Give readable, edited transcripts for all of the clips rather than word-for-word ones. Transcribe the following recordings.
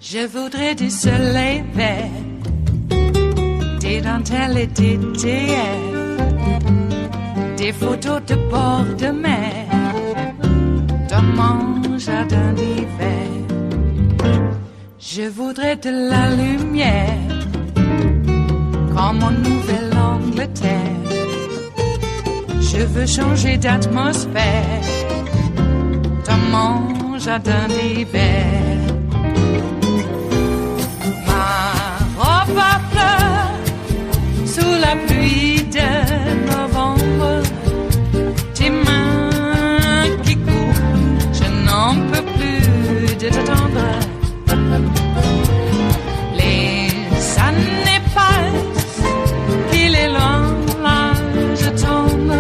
Je voudrais du soleil vert, des dentelles et des théâtres, des photos de bord de mer, dans mon jardin d'hiver. Je voudrais de la lumière, comme en Nouvelle-Angleterre. Je veux changer d'atmosphère, dans mon jardin d'hiver. Ma fleur sous la pluie de novembre, tes mains qui courent, je n'en peux plus de t'attendre. Les années passent, qu'il est loin, là je tombe.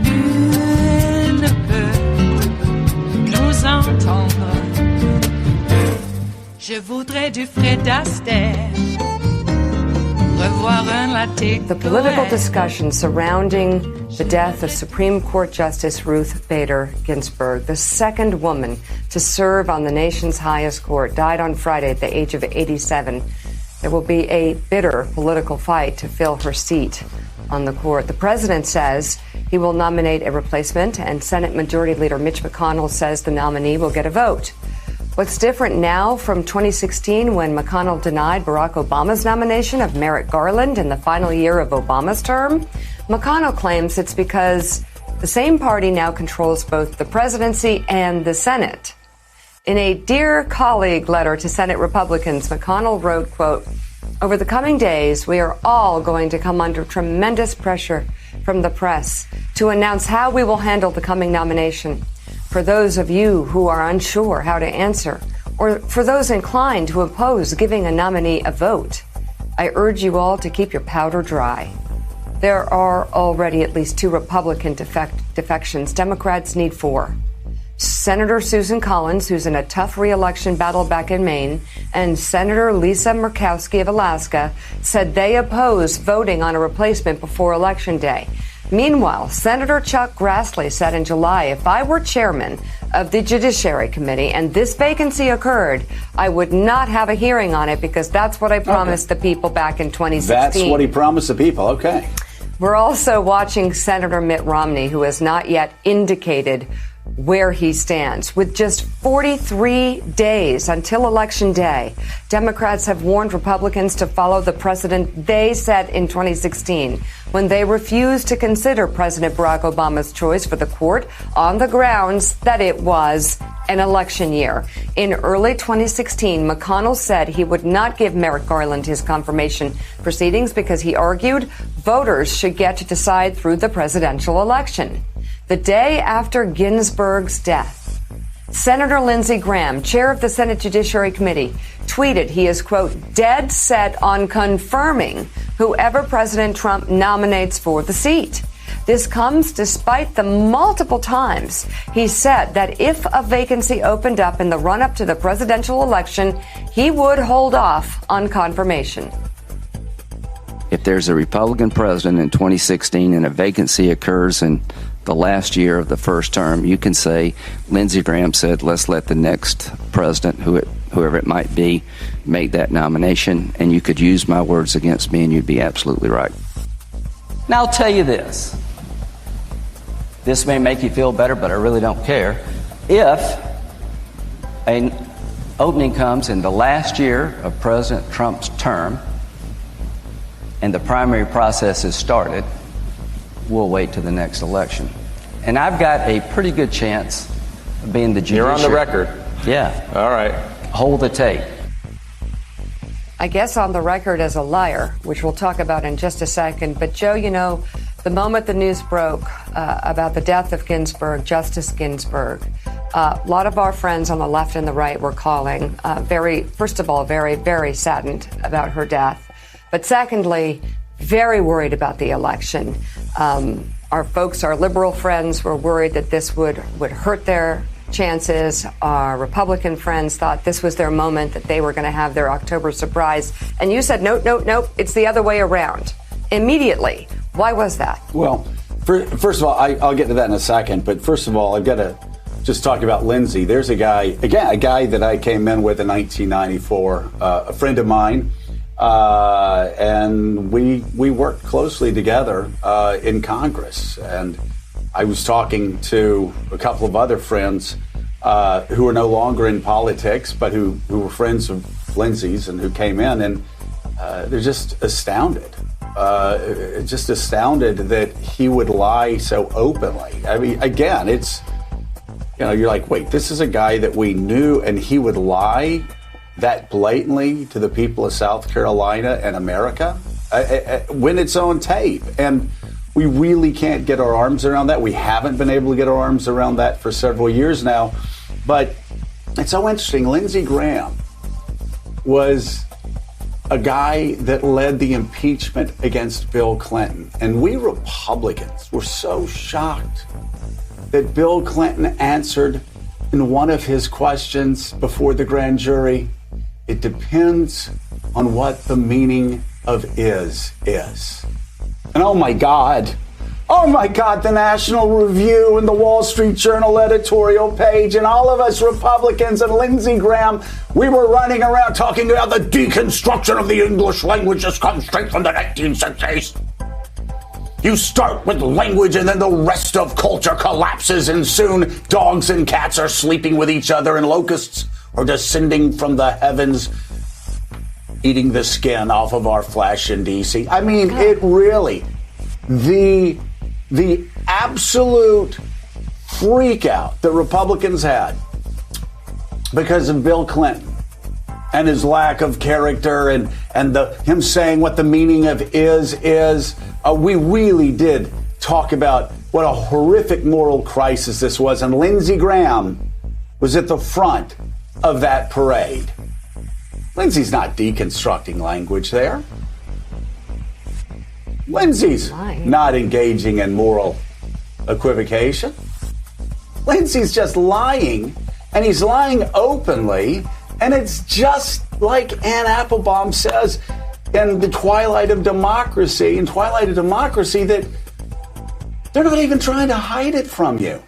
Nul ne peut nous entendre. Je voudrais du Fred Astaire, revoir un latte. The political discussion surrounding the death of Supreme Court Justice Ruth Bader Ginsburg, the second woman to serve on the nation's highest court, died on Friday at the age of 87. There will be a bitter political fight to fill her seat on the court. The president says he will nominate a replacement, and Senate Majority Leader Mitch McConnell says the nominee will get a vote. What's different now from 2016 when McConnell denied Barack Obama's nomination of Merrick Garland in the final year of Obama's term? McConnell claims it's because the same party now controls both the presidency and the Senate. In a Dear Colleague letter to Senate Republicans, McConnell wrote, quote, "Over the coming days, we are all going to come under tremendous pressure from the press to announce how we will handle the coming nomination. For those of you who are unsure how to answer, or for those inclined to oppose giving a nominee a vote, I urge you all to keep your powder dry. There are already at least 2 Republican defections. Democrats need 4. Senator Susan Collins, who's in a tough re-election battle back in Maine, and Senator Lisa Murkowski of Alaska said they oppose voting on a replacement before Election Day. Meanwhile, Senator Chuck Grassley said in July, if I were chairman of the Judiciary Committee and this vacancy occurred, I would not have a hearing on it because that's what I promised the people back in 2016. That's what he promised the people. Okay. We're also watching Senator Mitt Romney, who has not yet indicated where he stands. With just 43 days until Election Day, Democrats have warned Republicans to follow the precedent they set in 2016 when they refused to consider President Barack Obama's choice for the court on the grounds that it was an election year. In early 2016, McConnell said he would not give Merrick Garland his confirmation proceedings because he argued voters should get to decide through the presidential election. The day after Ginsburg's death, Senator Lindsey Graham, chair of the Senate Judiciary Committee, tweeted he is, quote, dead set on confirming whoever President Trump nominates for the seat. This comes despite the multiple times he said that if a vacancy opened up in the run-up to the presidential election, he would hold off on confirmation. If there's a Republican president in 2016 and a vacancy occurs in the last year of the first term, you can say Lindsey Graham said, let's let the next president, whoever it might be, make that nomination. And you could use my words against me and you'd be absolutely right. Now I'll tell you this. This may make you feel better, but I really don't care. If an opening comes in the last year of President Trump's term and the primary process is started, we'll wait to the next election. And I've got a pretty good chance of being the judiciary. You're on the record. Yeah. All right. Hold the tape. I guess on the record as a liar, which we'll talk about in just a second. But, Joe, you know, the moment the news broke about the death of Ginsburg, Justice Ginsburg, a lot of our friends on the left and the right were calling, first of all, very, very saddened about her death. But secondly, very worried about the election. our folks, our liberal friends, were worried that this would hurt their chances. Our Republican friends thought this was their moment, that they were going to have their October surprise. And you said, nope, it's the other way around. Immediately. Why was that? Well, first of all, I'll get to that in a second. But first of all, I've got to just talk about Lindsey. There's a guy that I came in with in 1994, a friend of mine. And we worked closely together in Congress. And I was talking to a couple of other friends who are no longer in politics, but who were friends of Lindsey's and who came in, and they're just astounded. Just astounded that he would lie so openly. I mean, again, it's, you're like, wait, this is a guy that we knew, and he would lie that blatantly to the people of South Carolina and America when it's on tape. And we really can't get our arms around that. We haven't been able to get our arms around that for several years now. But it's so interesting. Lindsey Graham was a guy that led the impeachment against Bill Clinton. And we Republicans were so shocked that Bill Clinton answered in one of his questions before the grand jury, it depends on what the meaning of is. And oh my God, the National Review and the Wall Street Journal editorial page and all of us Republicans and Lindsey Graham, we were running around talking about the deconstruction of the English language just comes straight from the 1960s. You start with language and then the rest of culture collapses, and soon dogs and cats are sleeping with each other and locusts are descending from the heavens, eating the skin off of our flesh in D.C. I mean, it really, the absolute freak out that Republicans had because of Bill Clinton and his lack of character and him saying what the meaning of is, we really did talk about what a horrific moral crisis this was. And Lindsey Graham was at the front of that parade. Lindsey's not deconstructing language there. Lindsey's not engaging in moral equivocation. Lindsey's just lying, and he's lying openly, and it's just like Ann Applebaum says in The Twilight of Democracy, that they're not even trying to hide it from you.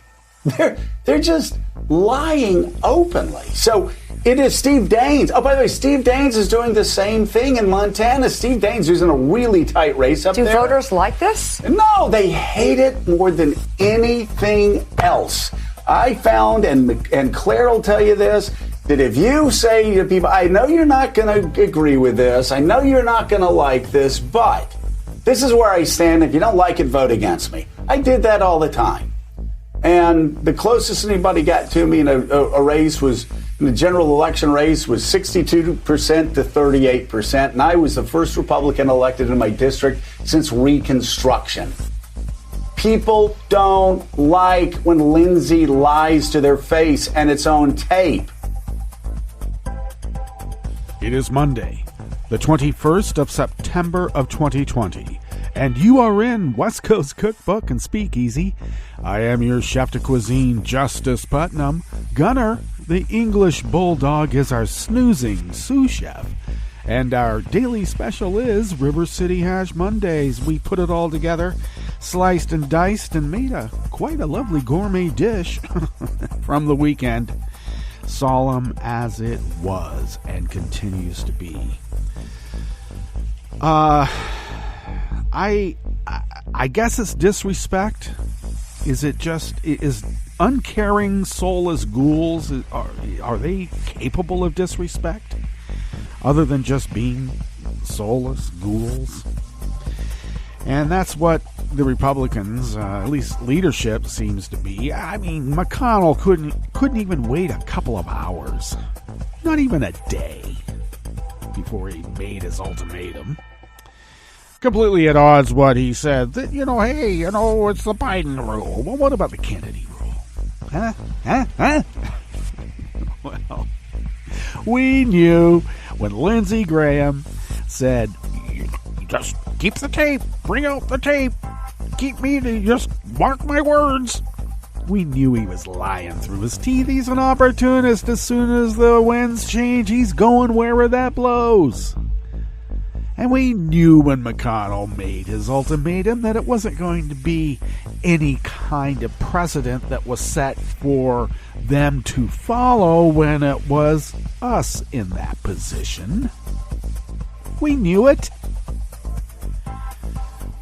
They're just lying openly. So it is Steve Daines. Oh, by the way, Steve Daines is doing the same thing in Montana. Steve Daines is in a really tight race up there. Do voters like this? No, they hate it more than anything else. I found, and Claire will tell you this, that if you say to people, I know you're not going to agree with this, I know you're not going to like this, but this is where I stand. If you don't like it, vote against me. I did that all the time. And the closest anybody got to me in a race was, in the general election race, was 62% to 38%. And I was the first Republican elected in my district since Reconstruction. People don't like when Lindsey lies to their face and it's on tape. It is Monday, the 21st of September of 2020. And you are in West Coast Cookbook and Speakeasy. I am your chef de cuisine, Justice Putnam. Gunner, the English bulldog, is our snoozing sous chef. And our daily special is River City Hash Mondays. We put it all together, sliced and diced, and made quite a lovely gourmet dish from the weekend. Solemn as it was and continues to be. I guess it's disrespect. Is it just, is uncaring, soulless ghouls, are they capable of disrespect? Other than just being soulless ghouls? And that's what the Republicans, at least leadership, seems to be. I mean, McConnell couldn't even wait a couple of hours. Not even a day before he made his ultimatum. Completely at odds what he said. That, hey, it's the Biden rule. Well, what about the Kennedy rule? Huh? Well, we knew when Lindsey Graham said, just keep the tape, bring out the tape. keep me to just mark my words. We knew he was lying through his teeth. He's an opportunist. As soon as the winds change, he's going wherever that blows. And we knew when McConnell made his ultimatum that it wasn't going to be any kind of precedent that was set for them to follow when it was us in that position. We knew it.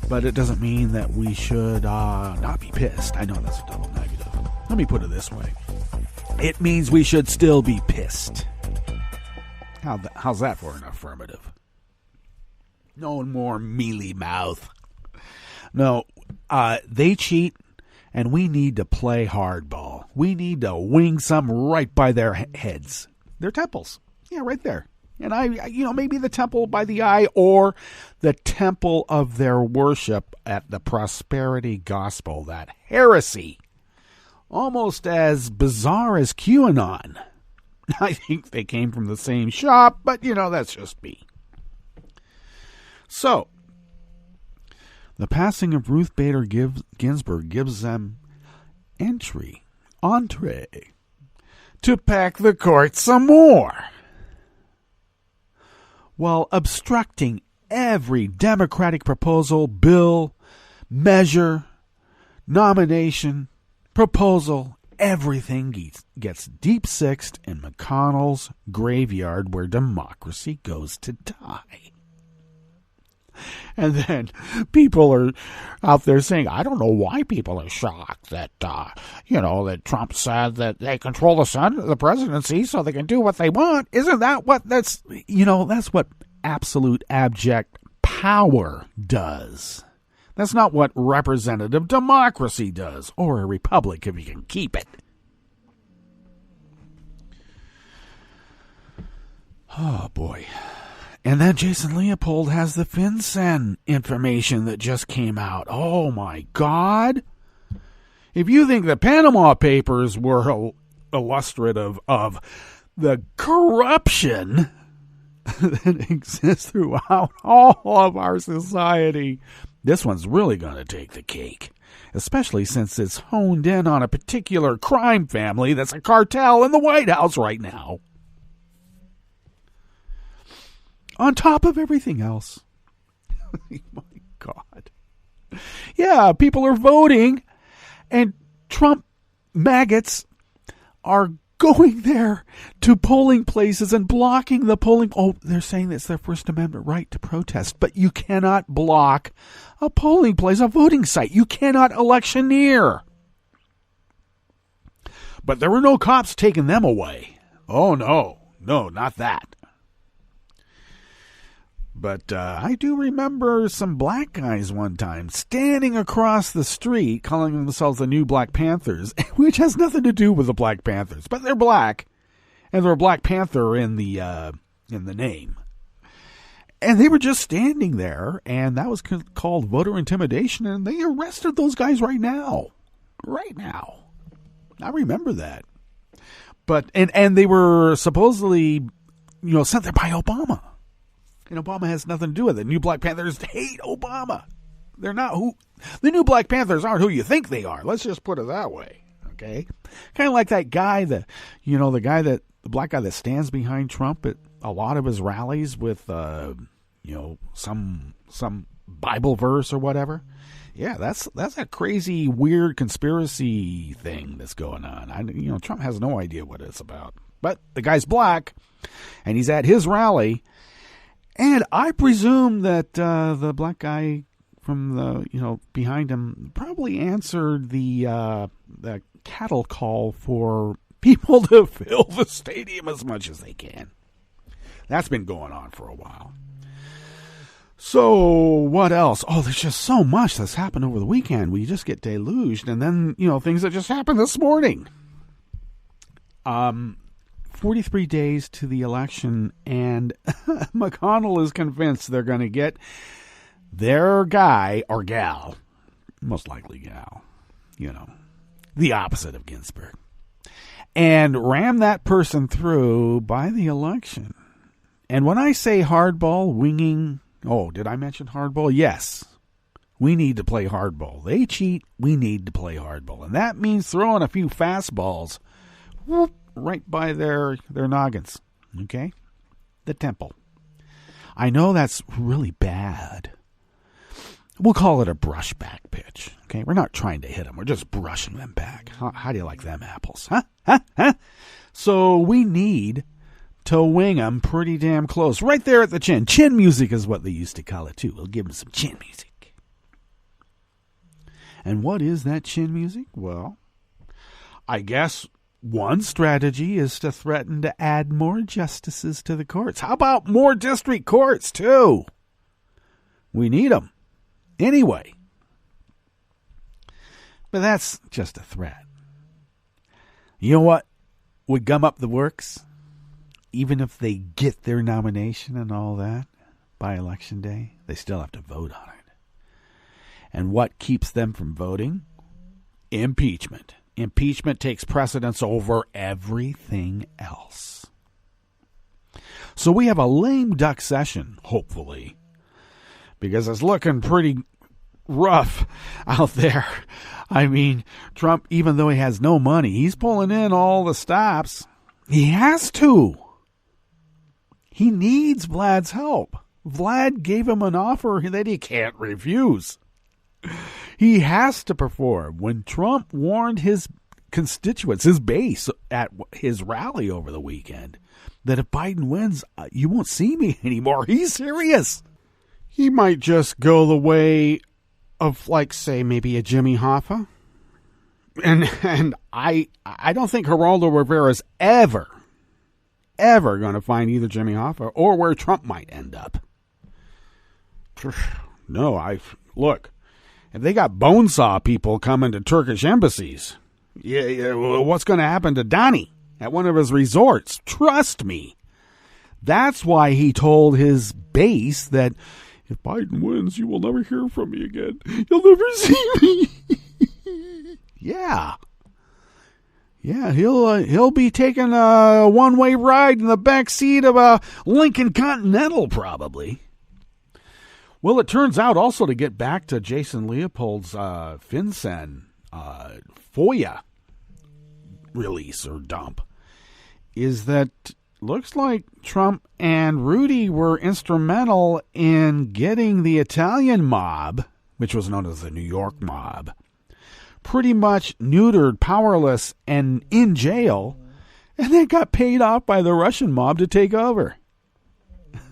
But it doesn't mean that we should not be pissed. I know that's a double negative. Let me put it this way. It means we should still be pissed. How's that for an affirmative? No more mealy mouth. No, they cheat, and we need to play hardball. We need to wing some right by their heads. Their temples. Yeah, right there. And maybe the temple by the eye or the temple of their worship at the prosperity gospel, that heresy. Almost as bizarre as QAnon. I think they came from the same shop, but that's just me. So, the passing of Ruth Bader Ginsburg gives them entree to pack the court some more, while obstructing every Democratic proposal, bill, measure, nomination, proposal. Everything gets deep-sixed in McConnell's graveyard where democracy goes to die. And then people are out there saying, I don't know why people are shocked that, that Trump said that they control the presidency so they can do what they want. Isn't that that's what absolute abject power does. That's not what representative democracy does, or a republic if you can keep it. Oh, boy. And then Jason Leopold has the FinCEN information that just came out. Oh, my God. If you think the Panama Papers were illustrative of the corruption that exists throughout all of our society, this one's really going to take the cake, especially since it's honed in on a particular crime family that's a cartel in the White House right now. On top of everything else. Oh, my God. Yeah, people are voting, and Trump maggots are going there to polling places and blocking the polling. Oh, they're saying it's their First Amendment right to protest, but you cannot block a polling place, a voting site. You cannot electioneer. But there were no cops taking them away. Oh, no, not that. But I do remember some black guys one time standing across the street calling themselves the New Black Panthers, which has nothing to do with the Black Panthers, but they're black, and they're a Black Panther in the name. And they were just standing there, and that was called voter intimidation, and they arrested those guys right now. Right now. I remember that. But and they were supposedly, sent there by Obama. And Obama has nothing to do with it. New Black Panthers hate Obama. They're not the New Black Panthers aren't who you think they are. Let's just put it that way. Okay? Kind of like that guy the black guy that stands behind Trump at a lot of his rallies with, some Bible verse or whatever. Yeah, that's a crazy, weird conspiracy thing that's going on. Trump has no idea what it's about. But the guy's black, and he's at his rally. And I presume that the black guy from the behind him probably answered the cattle call for people to fill the stadium as much as they can. That's been going on for a while. So what else? Oh, there's just so much that's happened over the weekend. We just get deluged, and then things that just happened this morning. 43 days to the election, and McConnell is convinced they're going to get their guy or gal, most likely gal, the opposite of Ginsburg, and ram that person through by the election. And when I say hardball, winging, did I mention hardball? Yes. We need to play hardball. They cheat. We need to play hardball. And that means throwing a few fastballs right by their noggins. Okay? The temple. I know that's really bad. We'll call it a brush back pitch. Okay? We're not trying to hit them. We're just brushing them back. How do you like them apples? Huh? So we need to wing them pretty damn close. Right there at the chin. Chin music is what they used to call it, too. We'll give them some chin music. And what is that chin music? Well, I guess one strategy is to threaten to add more justices to the courts. How about more district courts, too? We need them. Anyway. But that's just a threat. You know what would gum up the works? Even if they get their nomination and all that by Election Day, they still have to vote on it. And what keeps them from voting? Impeachment. Impeachment takes precedence over everything else. So we have a lame duck session, hopefully, because it's looking pretty rough out there. I mean, Trump, even though he has no money, he's pulling in all the stops. He has to. He needs Vlad's help. Vlad gave him an offer that he can't refuse. He has to perform. When Trump warned his constituents, his base, at his rally over the weekend, that if Biden wins, you won't see me anymore. He's serious. He might just go the way of, like, say, maybe a Jimmy Hoffa. And I don't think Geraldo Rivera's ever going to find either Jimmy Hoffa or where Trump might end up. No, look, if they got bonesaw people coming to Turkish embassies, what's going to happen to Donnie at one of his resorts? Trust me. That's why he told his base that if Biden wins, you will never hear from me again. You'll never see me. Yeah, he'll be taking a one-way ride in the back seat of a Lincoln Continental, probably. Well, it turns out also, to get back to Jason Leopold's FinCEN FOIA release or dump, is that looks like Trump and Rudy were instrumental in getting the Italian mob, which was known as the New York mob, pretty much neutered, powerless, and in jail, and then got paid off by the Russian mob to take over.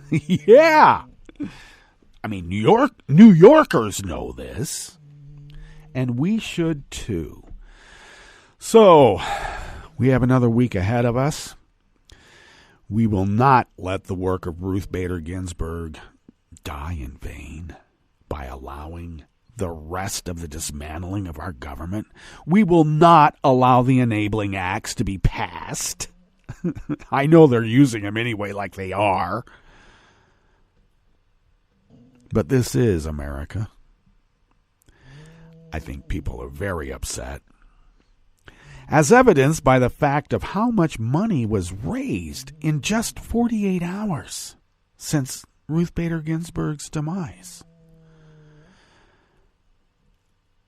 Yeah. I mean, New Yorkers know this, and we should too. So, we have another week ahead of us. We will not let the work of Ruth Bader Ginsburg die in vain by allowing the rest of the dismantling of our government. We will not allow the enabling acts to be passed. I know they're using them anyway, like they are. But this is America. I think people are very upset, as evidenced by the fact of how much money was raised in just 48 hours since Ruth Bader Ginsburg's demise.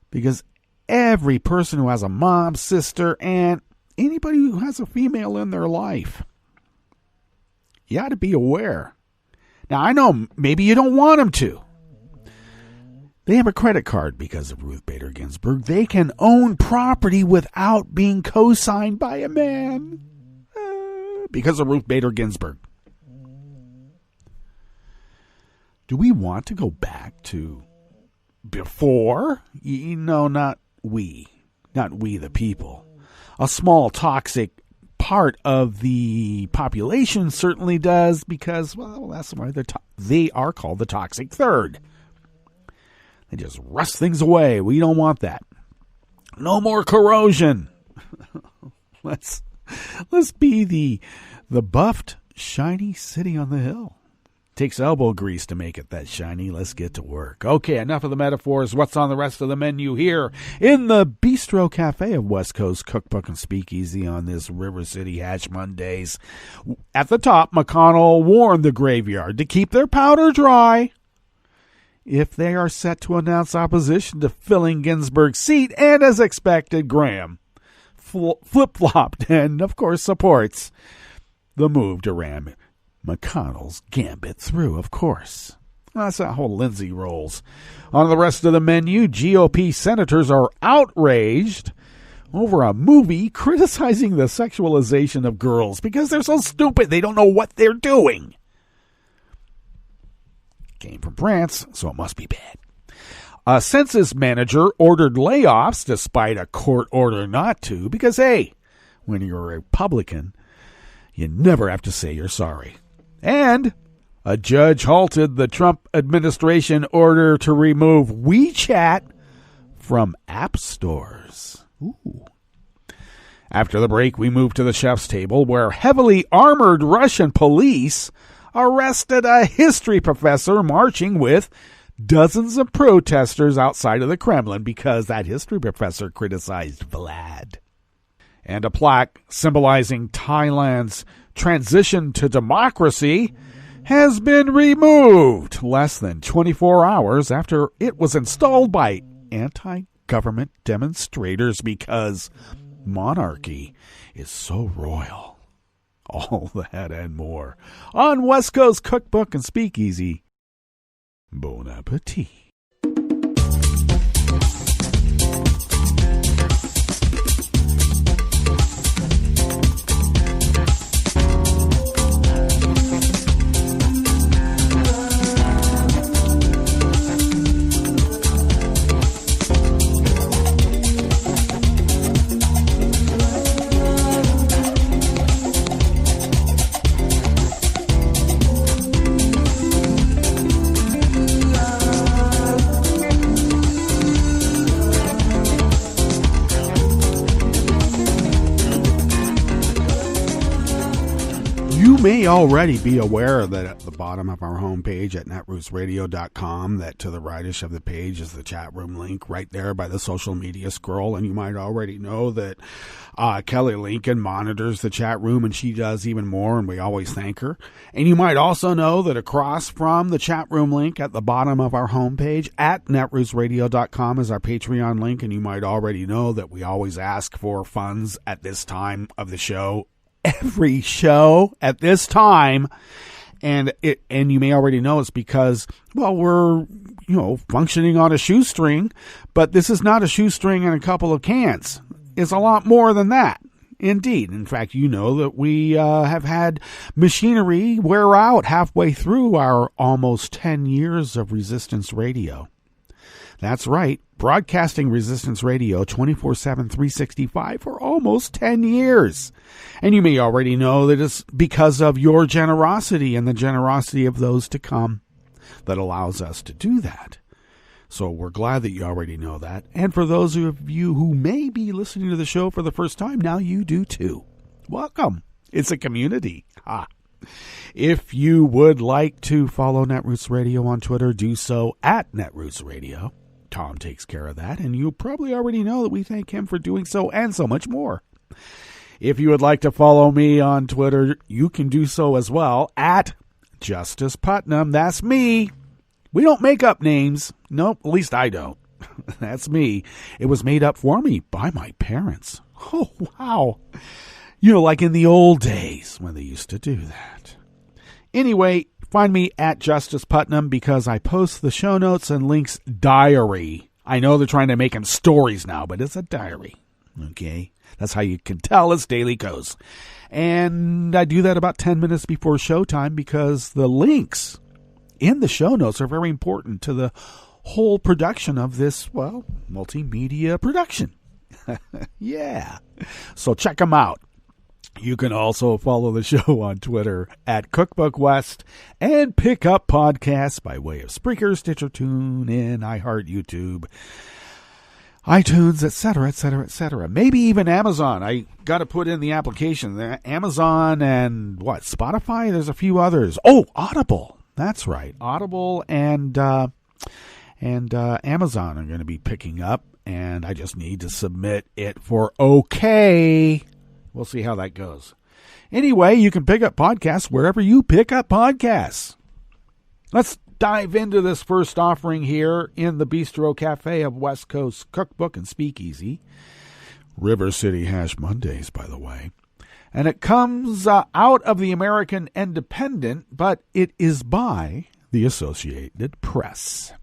Because every person who has a mom, sister, and anybody who has a female in their life, you ought to be aware. Now, I know maybe you don't want them to. They have a credit card because of Ruth Bader Ginsburg. They can own property without being co-signed by a man because of Ruth Bader Ginsburg. Do we want to go back to before? No, not we. Not we the people. A small toxic part of the population certainly does, because, well, that's why they are called the toxic third. They just rust things away. We don't want that. No more corrosion. Let's be the buffed, shiny city on the hill. Takes elbow grease to make it that shiny. Let's get to work. Okay, enough of the metaphors. What's on the rest of the menu here in the Bistro Cafe of West Coast Cookbook and Speakeasy on this River City Hatch Mondays? At the top, McConnell warned the graveyard to keep their powder dry. if they are set to announce opposition to filling Ginsburg's seat, and as expected, Graham flip-flopped and, of course, supports the move to ram McConnell's gambit through, of course. That's how Lindsay rolls. On the rest of the menu, GOP senators are outraged over a movie criticizing the sexualization of girls because they're so stupid they don't know what they're doing. Came from France, so it must be bad. A census manager ordered layoffs despite a court order not to because, hey, when you're a Republican, you never have to say you're sorry. And a judge halted the Trump administration order to remove WeChat from app stores. Ooh. After the break, we move to the chef's table where heavily armored Russian police arrested a history professor marching with dozens of protesters outside of the Kremlin because that history professor criticized Vlad. And a plaque symbolizing Thailand's transition to democracy has been removed less than 24 hours after it was installed by anti-government demonstrators because monarchy is so royal. All that and more on West Coast Cookbook and Speakeasy. Bon appetit. May already be aware that at the bottom of our homepage at netrootsradio.com that to the rightish of the page is the chat room link right there by the social media scroll, and you might already know that Kelly Lincoln monitors the chat room, and she does even more, and we always thank her. And you might also know that across from the chat room link at the bottom of our homepage at netrootsradio.com is our Patreon link, and you might already know that we always ask for funds at this time of the show. Every show at this time, and you may already know it's because, well, we're functioning on a shoestring, but this is not a shoestring and a couple of cans. It's a lot more than that. Indeed. In fact, you know that we have had machinery wear out halfway through our almost 10 years of Resistance Radio. That's right, broadcasting Resistance Radio 24/7, 365 for almost 10 years. And you may already know that it's because of your generosity and the generosity of those to come that allows us to do that. So we're glad that you already know that. And for those of you who may be listening to the show for the first time, now you do too. Welcome. It's a community. If you would like to follow Netroots Radio on Twitter, do so at Netroots Radio. Tom takes care of that, and you probably already know that we thank him for doing so and so much more. If you would like to follow me on Twitter, you can do so as well at Justice Putnam. That's me. We don't make up names. Nope, at least I don't. That's me. It was made up for me by my parents. Oh, wow. Like in the old days when they used to do that. Anyway, find me at Justice Putnam because I post the show notes and links diary. I know they're trying to make them stories now, but it's a diary. Okay? That's how you can tell it's Daily Coast. And I do that about 10 minutes before showtime because the links in the show notes are very important to the whole production of this, multimedia production. Yeah. So check them out. You can also follow the show on Twitter at Cookbook West and pick up podcasts by way of Spreaker, Stitcher, TuneIn, iHeart, YouTube, iTunes, etc., etc., etc. Maybe even Amazon. I got to put in the application. Amazon and Spotify? There's a few others. Oh, Audible. That's right. Audible and Amazon are going to be picking up, and I just need to submit it for okay. We'll see how that goes. Anyway, you can pick up podcasts wherever you pick up podcasts. Let's dive into this first offering here in the Bistro Cafe of West Coast Cookbook and Speakeasy. River City Hash Mondays, by the way. And it comes out of the American Independent, but it is by the Associated Press.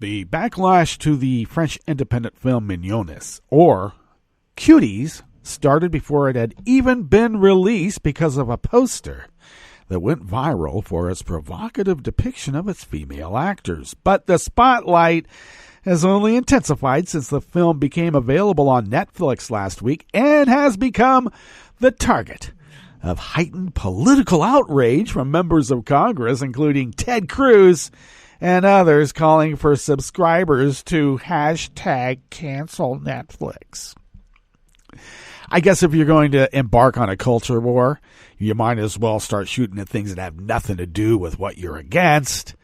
The backlash to the French independent film Mignonnes, or Cuties, started before it had even been released because of a poster that went viral for its provocative depiction of its female actors. But the spotlight has only intensified since the film became available on Netflix last week and has become the target of heightened political outrage from members of Congress, including Ted Cruz and others, calling for subscribers to hashtag cancel Netflix. I guess if you're going to embark on a culture war, you might as well start shooting at things that have nothing to do with what you're against,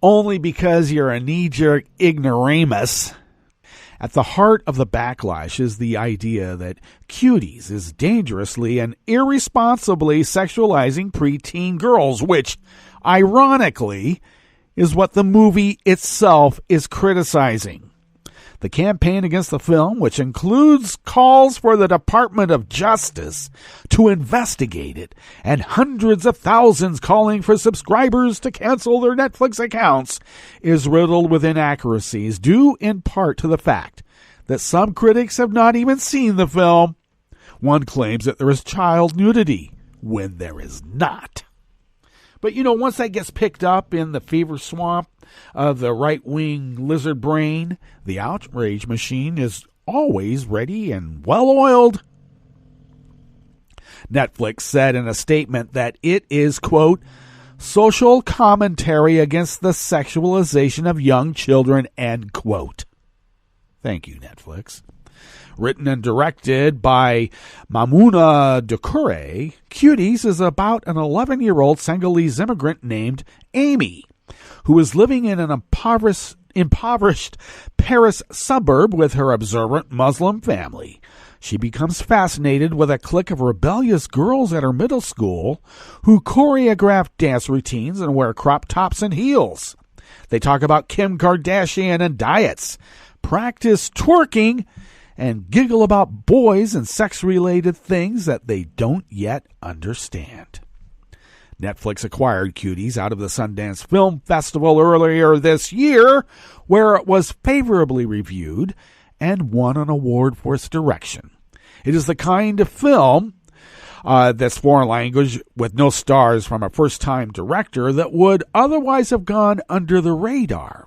only because you're a knee-jerk ignoramus. At the heart of the backlash is the idea that Cuties is dangerously and irresponsibly sexualizing preteen girls, which, ironically, is what the movie itself is criticizing. The campaign against the film, which includes calls for the Department of Justice to investigate it, and hundreds of thousands calling for subscribers to cancel their Netflix accounts, is riddled with inaccuracies, due in part to the fact that some critics have not even seen the film. One claims that there is child nudity, when there is not. But, once that gets picked up in the fever swamp of the right-wing lizard brain, the outrage machine is always ready and well-oiled. Netflix said in a statement that it is, quote, social commentary against the sexualization of young children, end quote. Thank you, Netflix. Written and directed by Mamouna Doucouré, Cuties is about an 11-year-old Senegalese immigrant named Amy, who is living in an impoverished Paris suburb with her observant Muslim family. She becomes fascinated with a clique of rebellious girls at her middle school who choreograph dance routines and wear crop tops and heels. They talk about Kim Kardashian and diets, practice twerking, and giggle about boys and sex-related things that they don't yet understand. Netflix acquired Cuties out of the Sundance Film Festival earlier this year, where it was favorably reviewed and won an award for its direction. It is the kind of film that's foreign language with no stars from a first-time director that would otherwise have gone under the radar.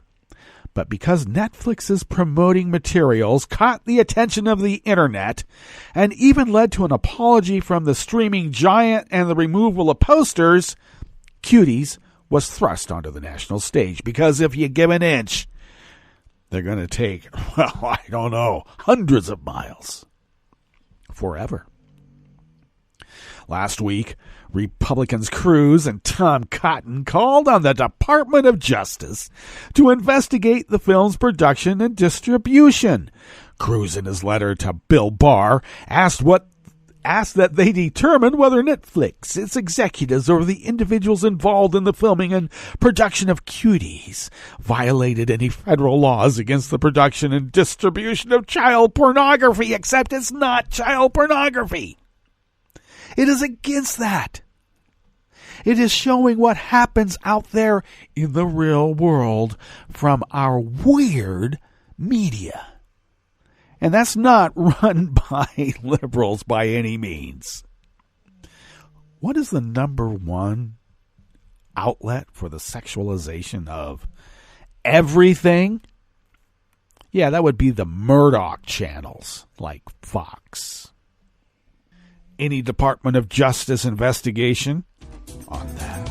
But because Netflix's promoting materials caught the attention of the internet and even led to an apology from the streaming giant and the removal of posters, Cuties was thrust onto the national stage. Because if you give an inch, they're going to take, hundreds of miles. Forever. Last week, Republicans Cruz and Tom Cotton called on the Department of Justice to investigate the film's production and distribution. Cruz, in his letter to Bill Barr, asked that they determine whether Netflix, its executives, or the individuals involved in the filming and production of Cuties violated any federal laws against the production and distribution of child pornography, except it's not child pornography. It is against that. It is showing what happens out there in the real world from our weird media. And that's not run by liberals by any means. What is the number one outlet for the sexualization of everything? Yeah, that would be the Murdoch channels like Fox. Any Department of Justice investigation on that?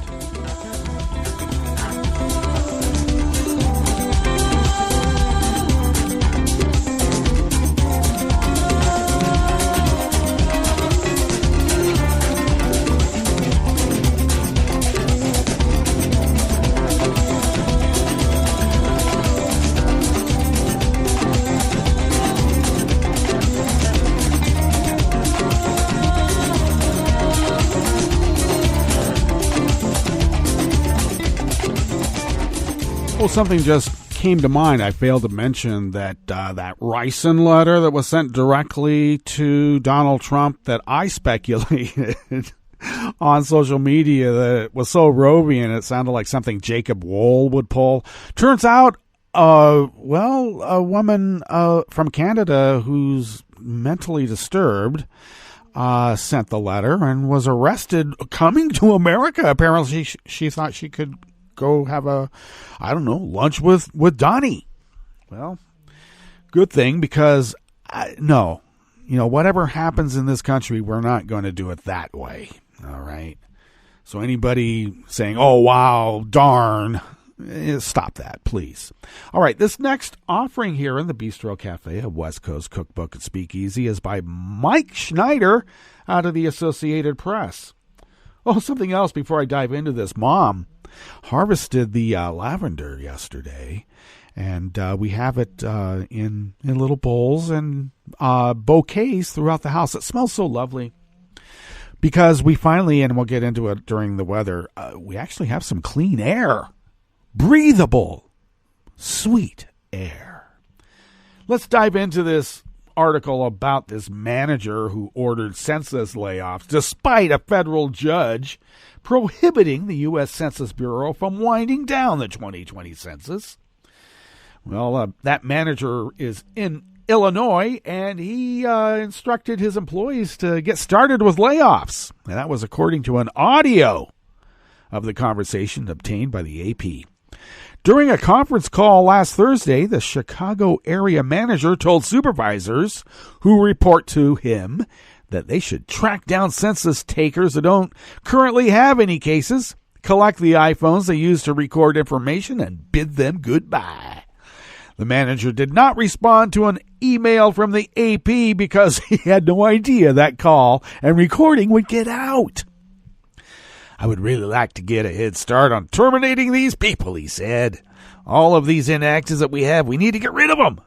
Oh, something just came to mind. I failed to mention that that ricin letter that was sent directly to Donald Trump that I speculated on social media that it was so Rovian it sounded like something Jacob Wohl would pull. Turns out, a woman from Canada who's mentally disturbed sent the letter and was arrested coming to America. Apparently, she thought she could go have lunch with Donnie. Well, good thing, because whatever happens in this country, we're not going to do it that way. All right. So anybody saying, "Oh, wow, darn," stop that, please. All right. This next offering here in the Bistro Cafe of West Coast Cookbook and Speakeasy is by Mike Schneider out of the Associated Press. Oh, something else before I dive into this. Mom harvested the lavender yesterday, and we have it in little bowls and bouquets throughout the house. It smells so lovely because we finally, and we'll get into it during the weather, we actually have some clean air, breathable, sweet air. Let's dive into this article about this manager who ordered census layoffs despite a federal judge prohibiting the U.S. Census Bureau from winding down the 2020 census. Well, that manager is in Illinois, and he instructed his employees to get started with layoffs. And that was according to an audio of the conversation obtained by the AP. During a conference call last Thursday, the Chicago area manager told supervisors who report to him that they should track down census takers that don't currently have any cases, collect the iPhones they use to record information, and bid them goodbye. The manager did not respond to an email from the AP because he had no idea that call and recording would get out. "I would really like to get a head start on terminating these people," he said. "All of these inactives that we have, we need to get rid of them.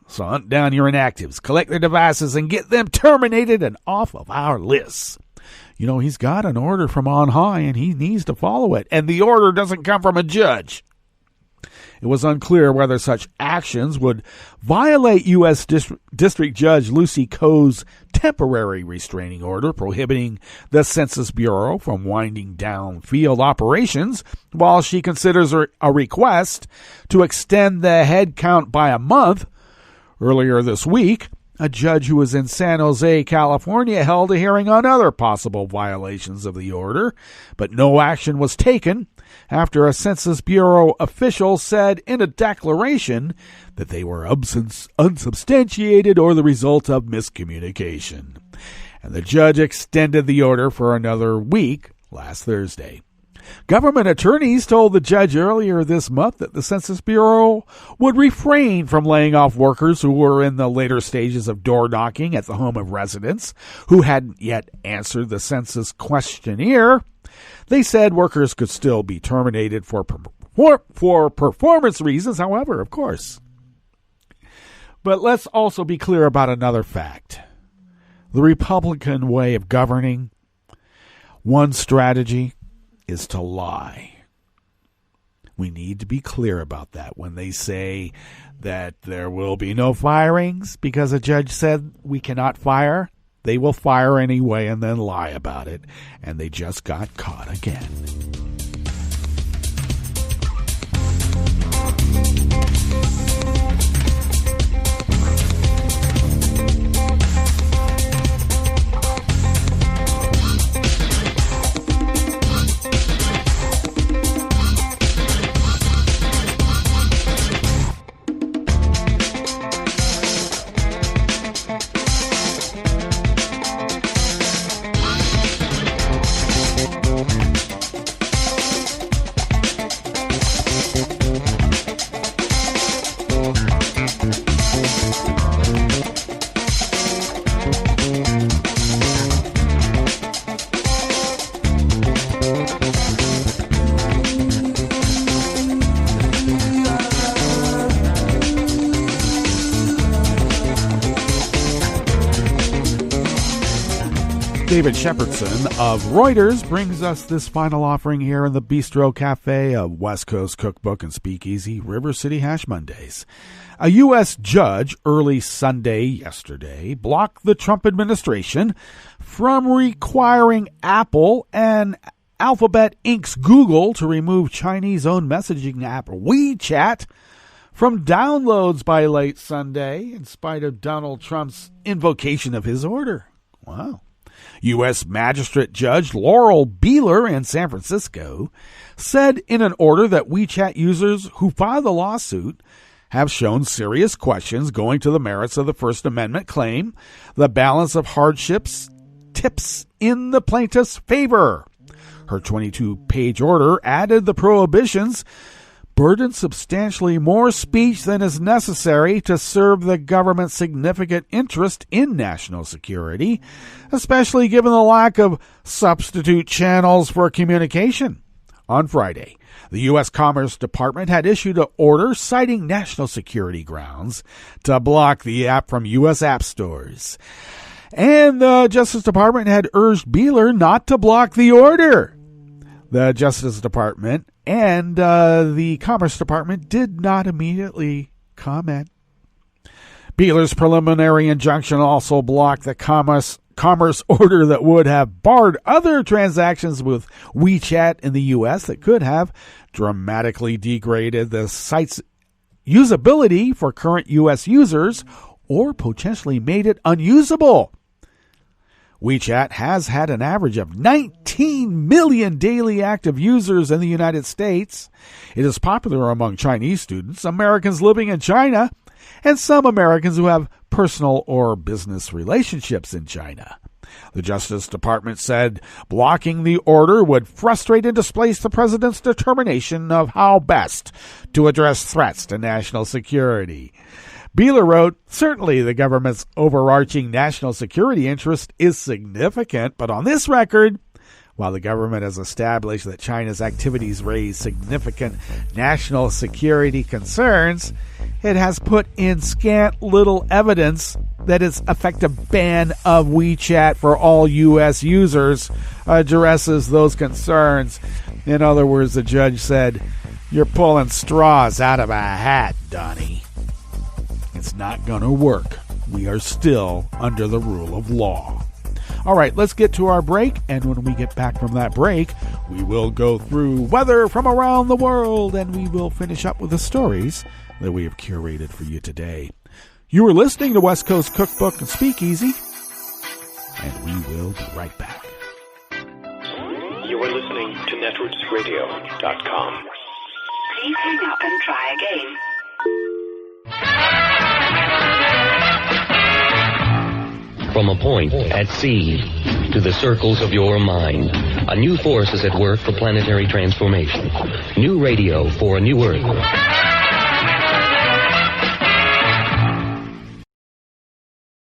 So hunt down your inactives, collect their devices, and get them terminated and off of our lists." He's got an order from on high, and he needs to follow it. And the order doesn't come from a judge. It was unclear whether such actions would violate U.S. District Judge Lucy Coe's temporary restraining order prohibiting the Census Bureau from winding down field operations while she considers a request to extend the head count by a month. Earlier this week, a judge who was in San Jose, California, held a hearing on other possible violations of the order, but no action was taken after a Census Bureau official said in a declaration that they were unsubstantiated or the result of miscommunication. And the judge extended the order for another week last Thursday. Government attorneys told the judge earlier this month that the Census Bureau would refrain from laying off workers who were in the later stages of door knocking at the home of residents who hadn't yet answered the census questionnaire. They said workers could still be terminated for performance reasons, however, of course. But let's also be clear about another fact. The Republican way of governing, one strategy is to lie. We need to be clear about that. When they say that there will be no firings because a judge said we cannot fire, they will fire anyway and then lie about it. And they just got caught again. David Shepherdson of Reuters brings us this final offering here in the Bistro Cafe of West Coast Cookbook and Speakeasy, River City Hash Mondays. A U.S. judge early Sunday yesterday blocked the Trump administration from requiring Apple and Alphabet Inc.'s Google to remove Chinese-owned messaging app WeChat from downloads by late Sunday, in spite of Donald Trump's invocation of his order. Wow. U.S. Magistrate Judge Laurel Beeler in San Francisco said in an order that WeChat users who filed the lawsuit have shown serious questions going to the merits of the First Amendment claim, the balance of hardships tips in the plaintiff's favor. Her 22-page order added the prohibitions burden substantially more speech than is necessary to serve the government's significant interest in national security, especially given the lack of substitute channels for communication. On Friday, the U.S. Commerce Department had issued an order citing national security grounds to block the app from U.S. app stores. And the Justice Department had urged Beeler not to block the order. The Justice Department and the Commerce Department did not immediately comment. Beeler's preliminary injunction also blocked the commerce order that would have barred other transactions with WeChat in the U.S. that could have dramatically degraded the site's usability for current U.S. users or potentially made it unusable. WeChat has had an average of 19 million daily active users in the United States. It is popular among Chinese students, Americans living in China, and some Americans who have personal or business relationships in China. The Justice Department said blocking the order would frustrate and displace the president's determination of how best to address threats to national security. Beeler wrote, certainly the government's overarching national security interest is significant, but on this record, while the government has established that China's activities raise significant national security concerns, it has put in scant little evidence that its effective ban of WeChat for all U.S. users addresses those concerns. In other words, the judge said, you're pulling straws out of a hat, Donnie. It's not going to work. We are still under the rule of law. All right, let's get to our break, and when we get back from that break, we will go through weather from around the world, and we will finish up with the stories that we have curated for you today. You are listening to West Coast Cookbook and Speakeasy, and we will be right back. You are listening to netrootsradio.com. Please hang up and try again. From a point at sea to the circles of your mind, a new force is at work for planetary transformation. New radio for a new Earth.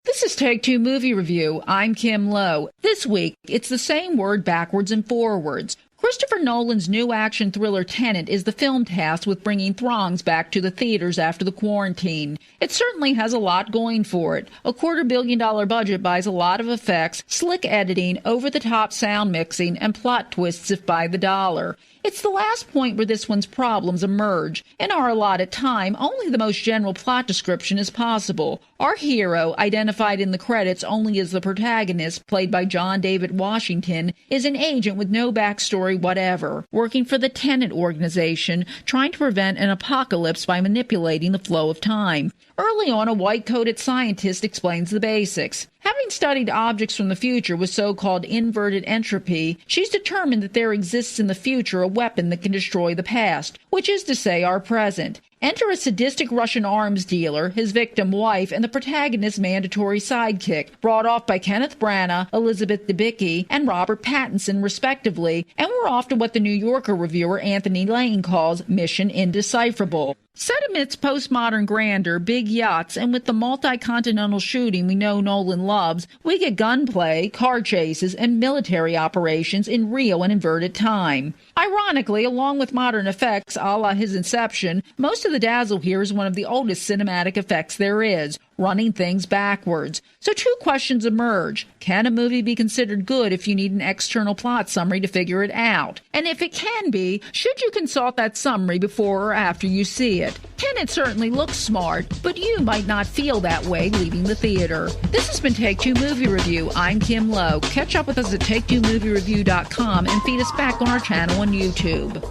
This is Take Two Movie Review. I'm Kim Lowe. This week, it's the same word backwards and forwards. Christopher Nolan's new action thriller Tenet is the film tasked with bringing throngs back to the theaters after the quarantine. It certainly has a lot going for it. A $250 million budget buys a lot of effects, slick editing, over-the-top sound mixing, and plot twists if by the dollar. It's the last point where this one's problems emerge. In our allotted time, only the most general plot description is possible. Our hero, identified in the credits only as the protagonist, played by John David Washington, is an agent with no backstory whatever, working for the Tenet organization, trying to prevent an apocalypse by manipulating the flow of time. Early on, a white-coated scientist explains the basics. Having studied objects from the future with so-called inverted entropy, she's determined that there exists in the future a weapon that can destroy the past, which is to say our present. Enter a sadistic Russian arms dealer, his victim wife, and the protagonist's mandatory sidekick, brought off by Kenneth Branagh, Elizabeth Debicki, and Robert Pattinson, respectively, and we're off to what the New Yorker reviewer Anthony Lane calls Mission Indecipherable. Set amidst postmodern grandeur, big yachts, and with the multi-continental shooting we know Nolan loves, we get gunplay, car chases, and military operations in real and inverted time. Ironically, along with modern effects a la his Inception, most of the dazzle here is one of the oldest cinematic effects there is. running things backwards. So two questions emerge. Can a movie be considered good if you need an external plot summary to figure it out? And if it can be, should you consult that summary before or after you see it? Tenet certainly looks smart, but you might not feel that way leaving the theater. This has been Take Two Movie Review. I'm Kim Lowe. Catch up with us at TakeTwoMovieReview.com and feed us back on our channel on YouTube.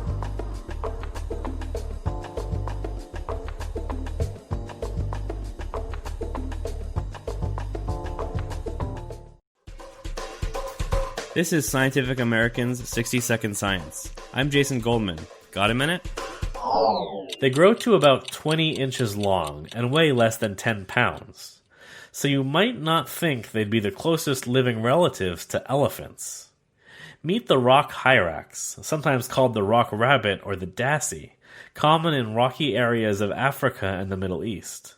This is Scientific American's 60-Second Science. I'm Jason Goldman. Got a minute? They grow to about 20 inches long and weigh less than 10 pounds. So you might not think they'd be the closest living relatives to elephants. Meet the rock hyrax, sometimes called the rock rabbit or the dassie, common in rocky areas of Africa and the Middle East.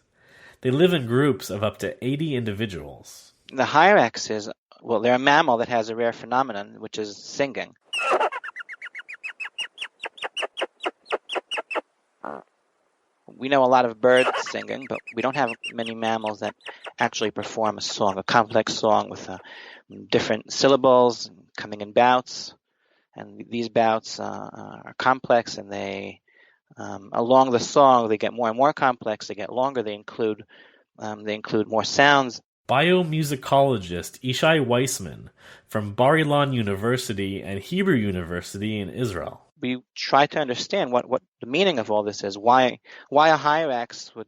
They live in groups of up to 80 individuals. The hyrax is, well, they're a mammal that has a rare phenomenon, which is singing. We know a lot of birds singing, but we don't have many mammals that actually perform a song, a complex song with different syllables coming in bouts. And these bouts are complex, and they, along the song, they get more and more complex. They get longer. They include more sounds. Biomusicologist Ishai Weissman from Bar Ilan University and Hebrew University in Israel. We try to understand what the meaning of all this is, why a hyrax would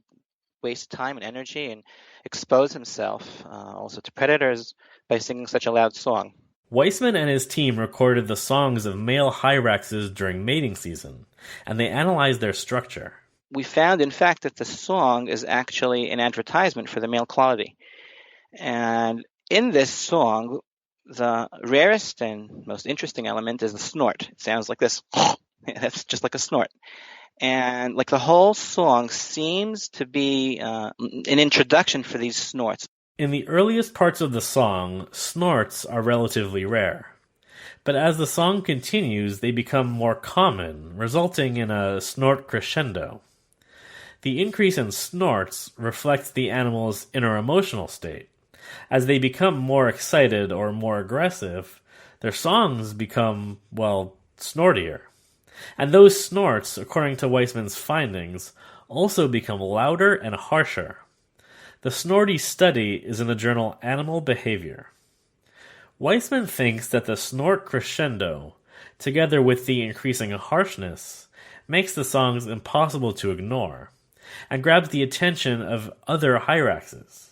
waste time and energy and expose himself also to predators by singing such a loud song. Weissman and his team recorded the songs of male hyraxes during mating season, and they analyzed their structure. We found, in fact, that the song is actually an advertisement for the male quality. And in this song, the rarest and most interesting element is the snort. It sounds like this. That's just like a snort. And like the whole song seems to be an introduction for these snorts. In the earliest parts of the song, snorts are relatively rare. But as the song continues, they become more common, resulting in a snort crescendo. The increase in snorts reflects the animal's inner emotional state. As they become more excited or more aggressive, their songs become, well, snortier. And those snorts, according to Weissman's findings, also become louder and harsher. The snorty study is in the journal Animal Behavior. Weissman thinks that the snort crescendo, together with the increasing harshness, makes the songs impossible to ignore, and grabs the attention of other hyraxes.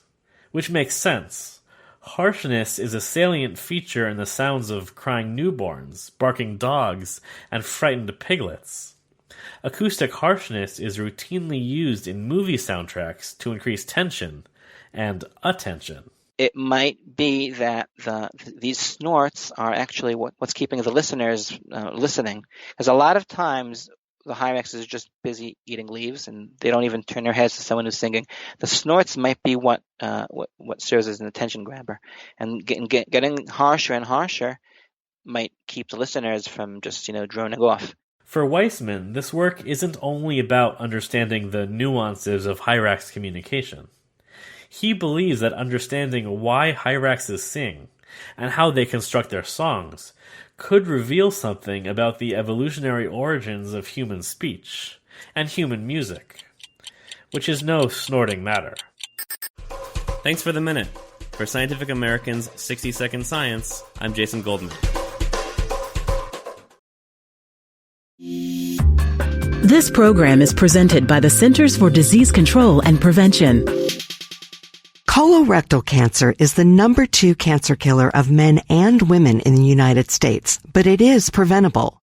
Which makes sense. Harshness is a salient feature in the sounds of crying newborns, barking dogs, and frightened piglets. Acoustic harshness is routinely used in movie soundtracks to increase tension and attention. It might be that these snorts are actually what's keeping the listeners listening. Because a lot of times the hyrax is just busy eating leaves, and they don't even turn their heads to someone who's singing. The snorts might be what serves as an attention grabber, and getting harsher and harsher might keep the listeners from just droning off. For Weissman, this work isn't only about understanding the nuances of hyrax communication. He believes that understanding why hyraxes sing and how they construct their songs could reveal something about the evolutionary origins of human speech and human music, which is no snorting matter. Thanks for the minute. For Scientific American's 60-Second Science, I'm Jason Goldman. This program is presented by the Centers for Disease Control and Prevention. Colorectal cancer is the number 2 cancer killer of men and women in the United States, but it is preventable.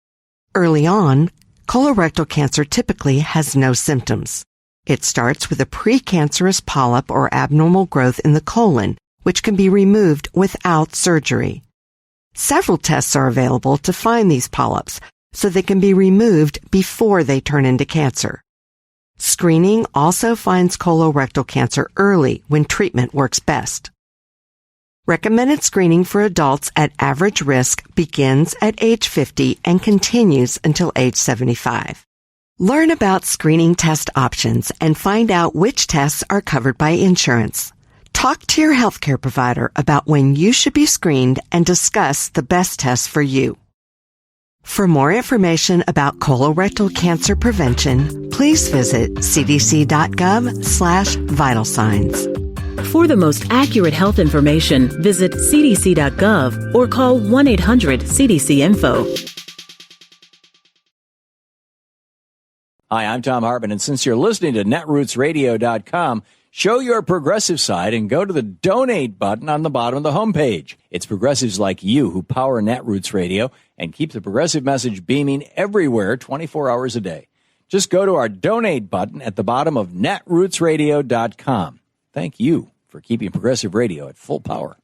Early on, colorectal cancer typically has no symptoms. It starts with a precancerous polyp or abnormal growth in the colon, which can be removed without surgery. Several tests are available to find these polyps, so they can be removed before they turn into cancer. Screening also finds colorectal cancer early when treatment works best. Recommended screening for adults at average risk begins at age 50 and continues until age 75. Learn about screening test options and find out which tests are covered by insurance. Talk to your healthcare provider about when you should be screened and discuss the best tests for you. For more information about colorectal cancer prevention, please visit cdc.gov/vital signs. For the most accurate health information, visit cdc.gov or call 1-800-CDC-INFO. Hi, I'm Tom Hartman, and since you're listening to netrootsradio.com, show your progressive side and go to the donate button on the bottom of the homepage. It's progressives like you who power Netroots Radio and keep the progressive message beaming everywhere 24 hours a day. Just go to our donate button at the bottom of netrootsradio.com. Thank you for keeping progressive radio at full power.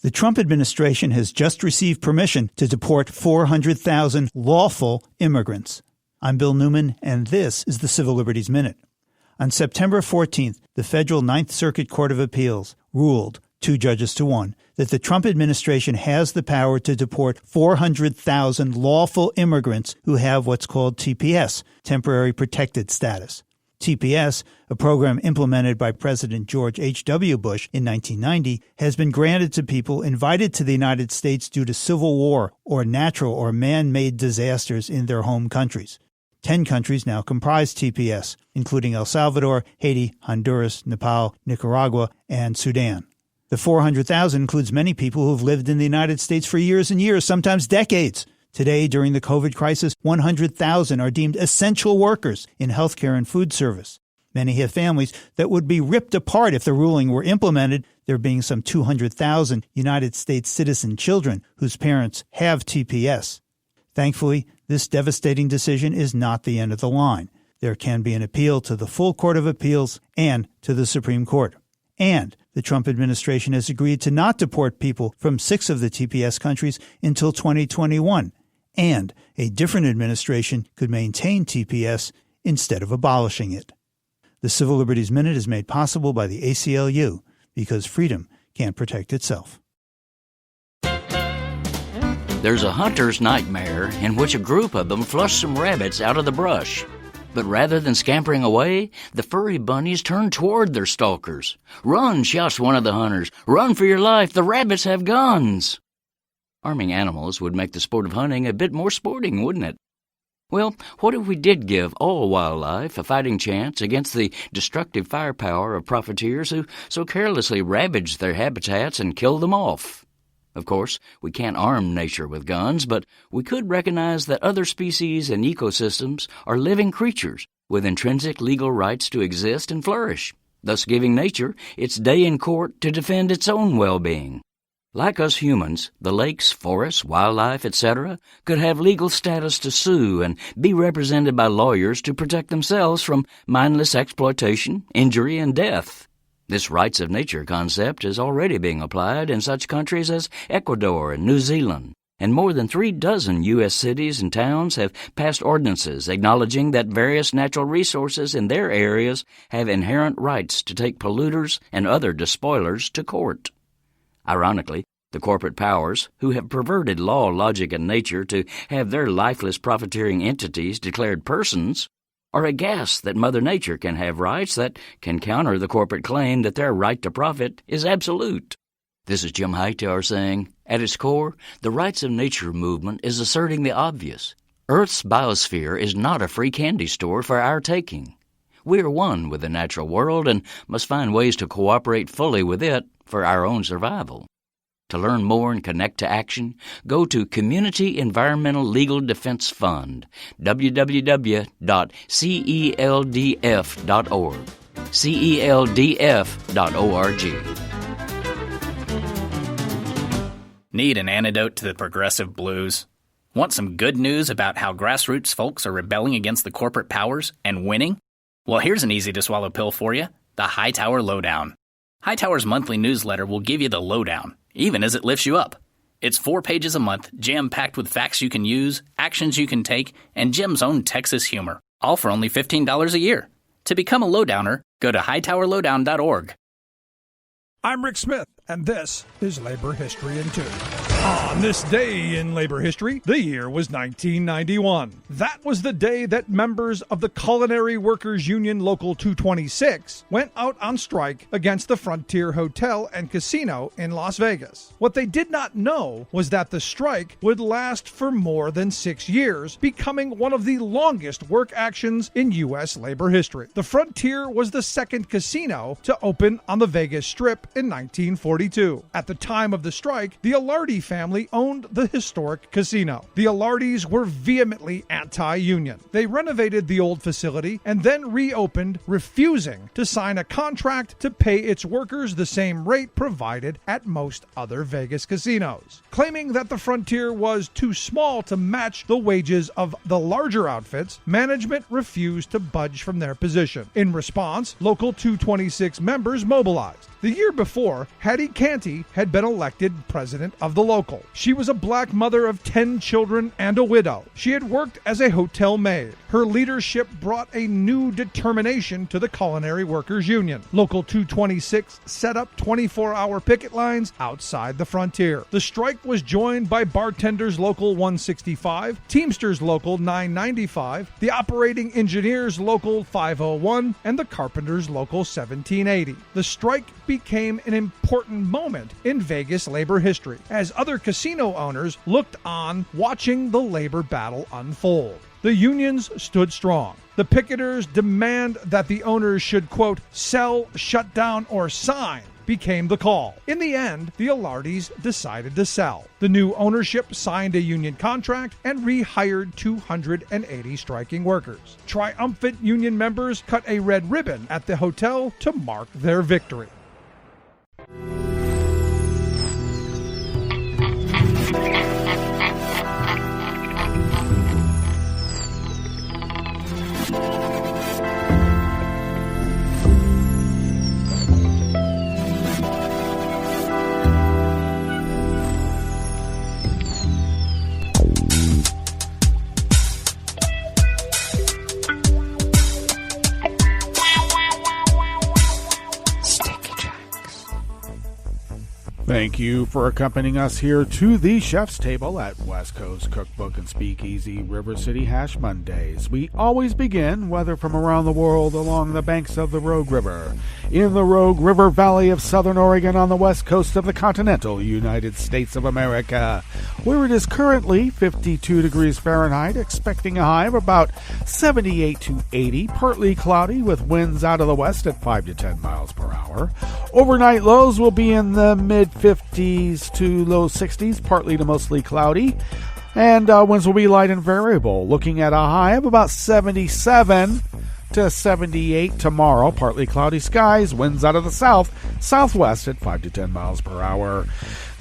The Trump administration has just received permission to deport 400,000 lawful immigrants. I'm Bill Newman, and this is the Civil Liberties Minute. On September 14th, the federal Ninth Circuit Court of Appeals ruled, 2 judges to 1, that the Trump administration has the power to deport 400,000 lawful immigrants who have what's called TPS, Temporary Protected Status. TPS, a program implemented by President George H.W. Bush in 1990, has been granted to people invited to the United States due to civil war or natural or man-made disasters in their home countries. 10 countries now comprise TPS, including El Salvador, Haiti, Honduras, Nepal, Nicaragua, and Sudan. The 400,000 includes many people who have lived in the United States for years and years, sometimes decades. Today, during the COVID crisis, 100,000 are deemed essential workers in healthcare and food service. Many have families that would be ripped apart if the ruling were implemented, there being some 200,000 United States citizen children whose parents have TPS. Thankfully, this devastating decision is not the end of the line. There can be an appeal to the full Court of Appeals and to the Supreme Court. And the Trump administration has agreed to not deport people from 6 of the TPS countries until 2021. And a different administration could maintain TPS instead of abolishing it. The Civil Liberties Minute is made possible by the ACLU, because freedom can't protect itself. There's a hunter's nightmare in which a group of them flush some rabbits out of the brush. But rather than scampering away, the furry bunnies turn toward their stalkers. "Run!" shouts one of the hunters. "Run for your life! The rabbits have guns!" Arming animals would make the sport of hunting a bit more sporting, wouldn't it? Well, what if we did give all wildlife a fighting chance against the destructive firepower of profiteers who so carelessly ravage their habitats and kill them off? Of course, we can't arm nature with guns, but we could recognize that other species and ecosystems are living creatures with intrinsic legal rights to exist and flourish, thus giving nature its day in court to defend its own well-being. Like us humans, the lakes, forests, wildlife, etc., could have legal status to sue and be represented by lawyers to protect themselves from mindless exploitation, injury, and death. This rights of nature concept is already being applied in such countries as Ecuador and New Zealand, and more than 36 U.S. cities and towns have passed ordinances acknowledging that various natural resources in their areas have inherent rights to take polluters and other despoilers to court. Ironically, the corporate powers, who have perverted law, logic, and nature to have their lifeless profiteering entities declared persons, are aghast that Mother Nature can have rights that can counter the corporate claim that their right to profit is absolute. This is Jim Hightower saying, at its core, the rights of nature movement is asserting the obvious. Earth's biosphere is not a free candy store for our taking. We are one with the natural world and must find ways to cooperate fully with it for our own survival. To learn more and connect to action, go to Community Environmental Legal Defense Fund, www.celdf.org, celdf.org. Need an antidote to the progressive blues? Want some good news about how grassroots folks are rebelling against the corporate powers and winning? Well, here's an easy-to-swallow pill for you, the Hightower Lowdown. Hightower's monthly newsletter will give you the lowdown, even as it lifts you up. It's 4 pages a month, jam-packed with facts you can use, actions you can take, and Jim's own Texas humor, all for only $15 a year. To become a lowdowner, go to hightowerlowdown.org. I'm Rick Smith, and this is Labor History in 2. On this day in labor history, the year was 1991. That was the day that members of the Culinary Workers Union Local 226 went out on strike against the Frontier Hotel and Casino in Las Vegas. What they did not know was that the strike would last for more than 6 years, becoming one of the longest work actions in U.S. labor history. The Frontier was the second casino to open on the Vegas Strip in 1942. At the time of the strike, the Alardi family owned the historic casino. The Alardis were vehemently anti-union. They renovated the old facility and then reopened, refusing to sign a contract to pay its workers the same rate provided at most other Vegas casinos. Claiming that the Frontier was too small to match the wages of the larger outfits, management refused to budge from their position. In response, Local 226 members mobilized. The year before, Hattie Canty had been elected president of the local. She was a black mother of 10 children and a widow. She had worked as a hotel maid. Her leadership brought a new determination to the Culinary Workers Union. Local 226 set up 24-hour picket lines outside the Frontier. The strike was joined by Bartenders Local 165, Teamsters Local 995, the Operating Engineers Local 501, and the Carpenters Local 1780. The strike became an important moment in Vegas labor history, as other casino owners looked on watching the labor battle unfold. The unions stood strong. The picketers' demand that the owners should, quote, sell, shut down, or sign became the call. In the end, the Alardis decided to sell. The new ownership signed a union contract and rehired 280 striking workers. Triumphant union members cut a red ribbon at the hotel to mark their victory. Thank you for accompanying us here to the chef's table at West Coast Cookbook and Speakeasy River City Hash Mondays. We always begin, whether from around the world, along the banks of the Rogue River, in the Rogue River Valley of Southern Oregon on the west coast of the continental United States of America, where it is currently 52 degrees Fahrenheit, expecting a high of about 78 to 80, partly cloudy with winds out of the west at 5 to 10 miles per hour. Overnight lows will be in the mid-50s to low 60s, partly to mostly cloudy, and winds will be light and variable, looking at a high of about 77 to 78 tomorrow, partly cloudy skies, winds out of the southwest at 5 to 10 miles per hour.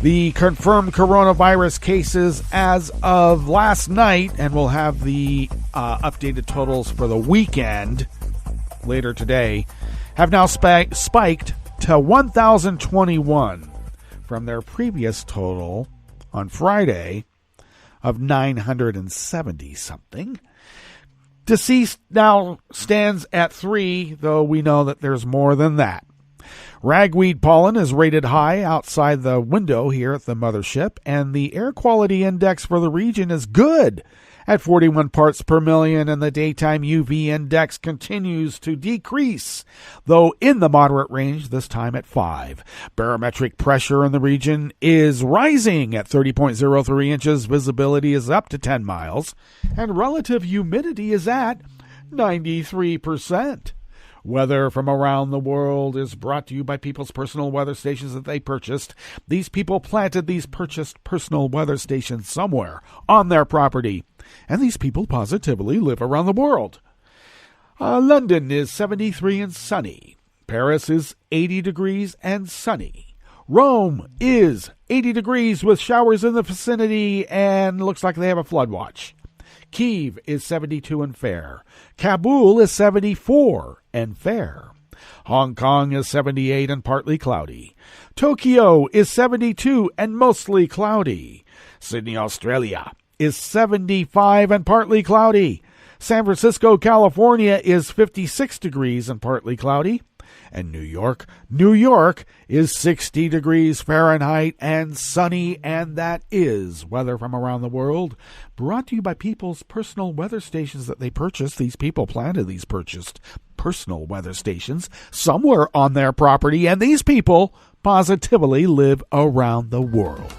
The confirmed coronavirus cases as of last night, and we'll have the updated totals for the weekend later today, have now spiked to 1,021 from their previous total on Friday of 970-something. Deceased now stands at 3, though we know that there's more than that. Ragweed pollen is rated high outside the window here at the mothership, and the air quality index for the region is good at 41 parts per million, and the daytime UV index continues to decrease, though in the moderate range, this time at 5. Barometric pressure in the region is rising at 30.03 inches. Visibility is up to 10 miles, and relative humidity is at 93%. Weather from around the world is brought to you by people's personal weather stations that they purchased. These people planted these purchased personal weather stations somewhere on their property, and these people positively live around the world. London is 73 and sunny. Paris is 80 degrees and sunny. Rome is 80 degrees with showers in the vicinity and looks like they have a flood watch. Kyiv is 72 and fair. Kabul is 74 and fair. Hong Kong is 78 and partly cloudy. Tokyo is 72 and mostly cloudy. Sydney, Australia is 75 and partly cloudy. San Francisco, California is 56 degrees and partly cloudy. And New York is 60 degrees Fahrenheit and sunny, and that is weather from around the world, brought to you by people's personal weather stations that they purchased. These people planted these purchased personal weather stations somewhere on their property, and these people positively live around the world.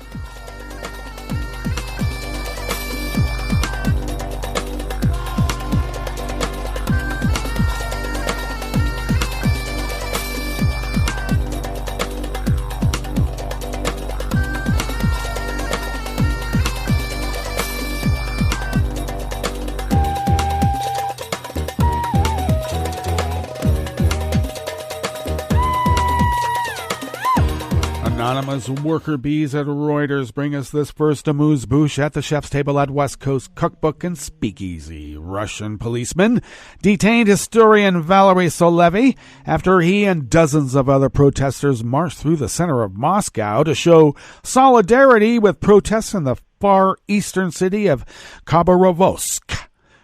Anonymous worker bees at Reuters bring us this first amuse-bouche at the chef's table at West Coast Cookbook and Speakeasy. Russian policemen detained historian Valery Solovey after he and dozens of other protesters marched through the center of Moscow to show solidarity with protests in the far eastern city of Khabarovsk.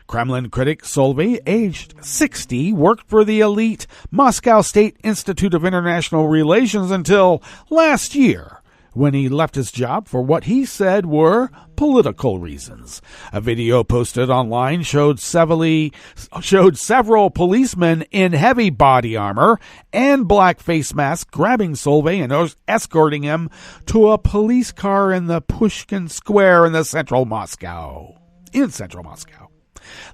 Kremlin critic Solovey, aged 60, worked for the elite Moscow State Institute of International Relations until last year, when he left his job for what he said were political reasons. A video posted online showed several policemen in heavy body armor and black face masks grabbing Solovey and escorting him to a police car in the Pushkin Square in central Moscow.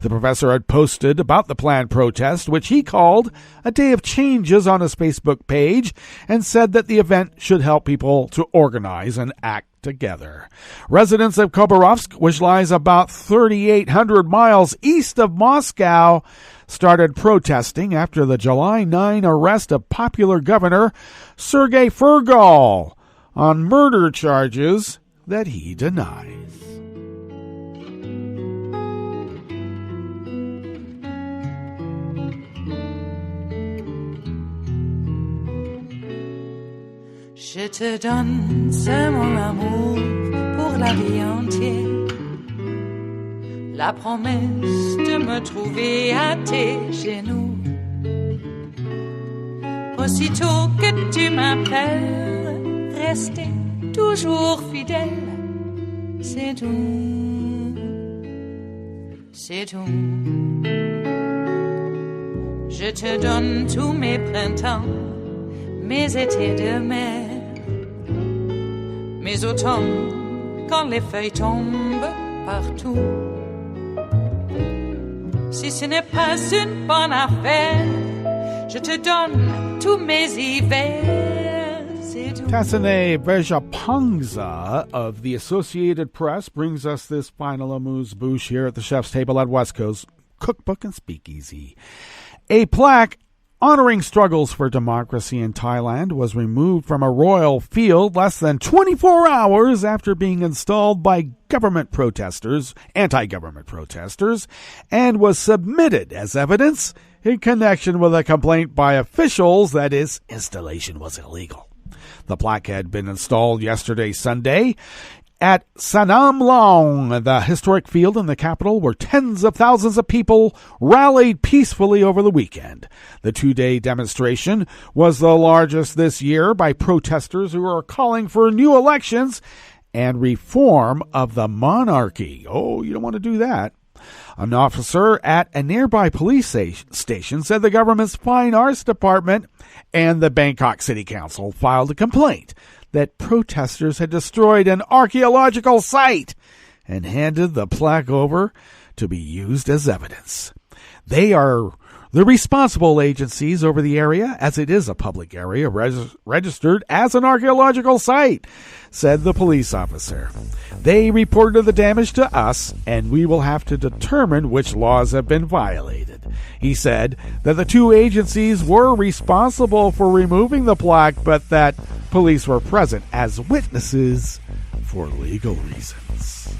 The professor had posted about the planned protest, which he called a day of changes, on his Facebook page, and said that the event should help people to organize and act together. Residents of Khabarovsk, which lies about 3,800 miles east of Moscow, started protesting after the July 9 arrest of popular governor Sergei Furgal on murder charges that he denies. Je te donne ce mon amour pour la vie entière, la promesse de me trouver à tes genoux. Aussitôt que tu m'appelles, rester toujours fidèle, c'est tout, c'est tout. Je te donne tous mes printemps, mes étés de mer, mes automnes quand les feuilles tombent partout. Si ce n'est pas une bonne affaire, je te donne tous mes hivers. Tassane Vejapangsa of the Associated Press brings us this final amuse-bouche here at the chef's table at West Coast Cookbook and Speakeasy. A plaque honoring struggles for democracy in Thailand was removed from a royal field less than 24 hours after being installed by anti-government protesters, and was submitted as evidence in connection with a complaint by officials that its installation was illegal. The plaque had been installed yesterday, Sunday, at Sanam Long, the historic field in the capital where tens of thousands of people rallied peacefully over the weekend. The two-day demonstration was the largest this year by protesters who are calling for new elections and reform of the monarchy. Oh, you don't want to do that. An officer at a nearby police station said the government's Fine Arts Department and the Bangkok City Council filed a complaint that protesters had destroyed an archaeological site and handed the plaque over to be used as evidence. They are the responsible agencies over the area, as it is a public area registered as an archaeological site, said the police officer. They reported the damage to us, and we will have to determine which laws have been violated. He said that the two agencies were responsible for removing the plaque, but that police were present as witnesses for legal reasons.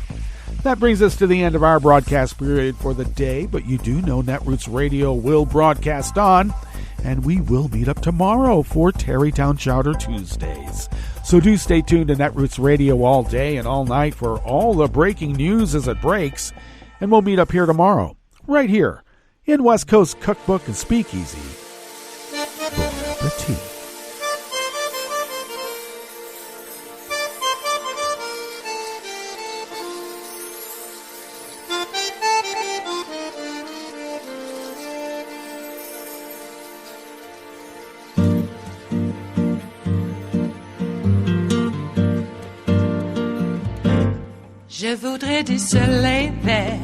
That brings us to the end of our broadcast period for the day, but you do know Netroots Radio will broadcast on, and we will meet up tomorrow for Tarrytown Chowder Tuesdays. So do stay tuned to Netroots Radio all day and all night for all the breaking news as it breaks, and we'll meet up here tomorrow right here in West Coast Cookbook and Speakeasy. Appétit. Je voudrais du soleil vert,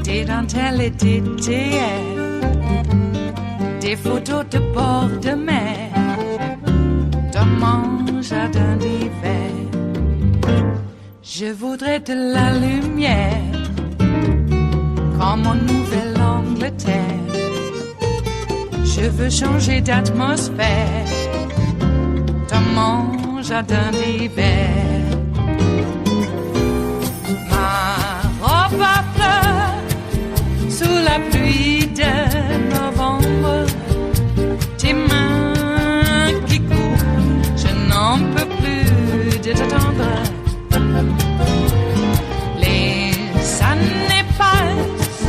des dentelles et des théières, des photos de bord de mer, dans mon jardin d'hiver. Je voudrais de la lumière, comme en Nouvelle-Angleterre. Je veux changer d'atmosphère, dans mon jardin d'hiver. Robe à fleurs, sous la pluie de novembre, tes mains qui courent, je n'en peux plus de t'attendre. Les années passent,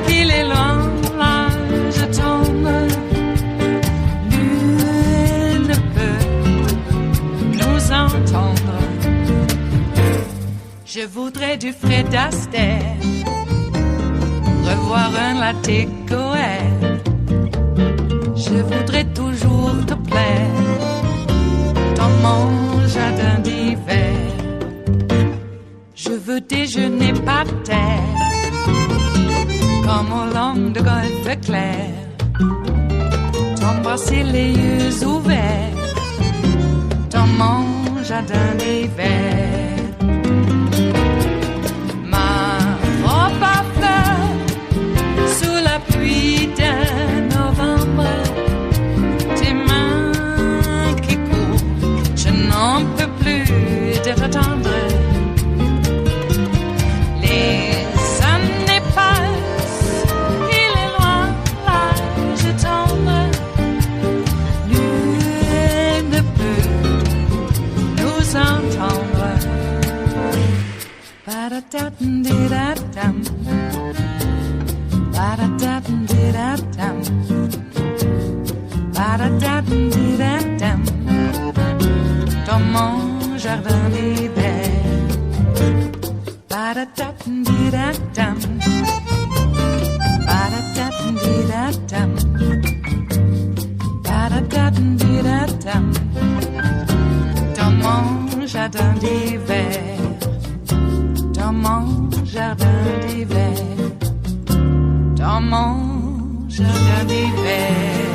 qu'il est loin, là je tombe. Nul ne peut nous entendre. Je voudrais du Fred Astaire, revoir un latte Goël. Je voudrais toujours te plaire dans mon jardin d'hiver. Je veux déjeuner par terre, comme au long de golfe clair, t'embrasser les yeux ouverts dans mon jardin d'hiver. De novembre, tes mains qui courent, je n'en peux plus de t'attendre. Les années passent, il est loin, là je tombe. Nul ne peut nous entendre. Ba-da-da-dum-di-da-dum. Ba-da-da-dum-di-da-dum. Ba-da-da-dum-di-da-dum. Dans mon jardin d'hiver. Ba-da-da-dum-di-da-dum. Ba-da-da-dum-di-da-dum. Ba-da-da-dum-di-da-dum. Dans mon jardin d'hiver. Dans mon jardin d'hiver. Dans mon jardin d'hiver.